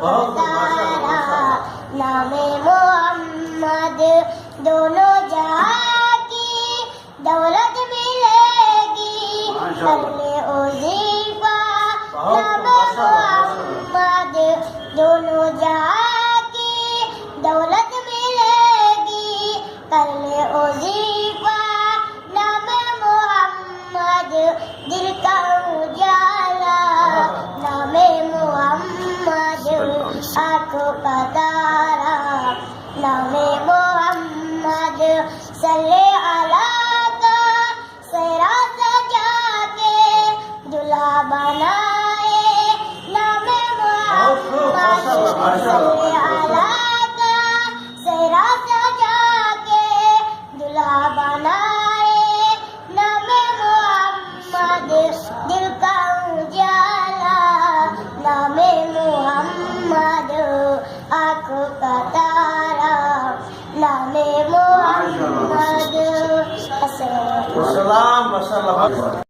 तारा नामे मोहम्मद दोनों जहां की दौलत मिलेगी करले वजीफा नामे मोहम्मद दोनों जहां की दौलत मिलेगी करले वजीफा नामे मोहम्मद दिल का उजाला नामे मोहम्मद आंखों का तारा नामे मोहम्मद सल्ले अला का सेहरा सजा के दुल्हा बनाए नामे मोहम्मद सल्ले अला का सेहरा सजा के दुल्हा बनाए नामे मोहम्मद दिल का उजाला नामे मोहम्मद आंखों का तारा नामे मोहम्मद والسلام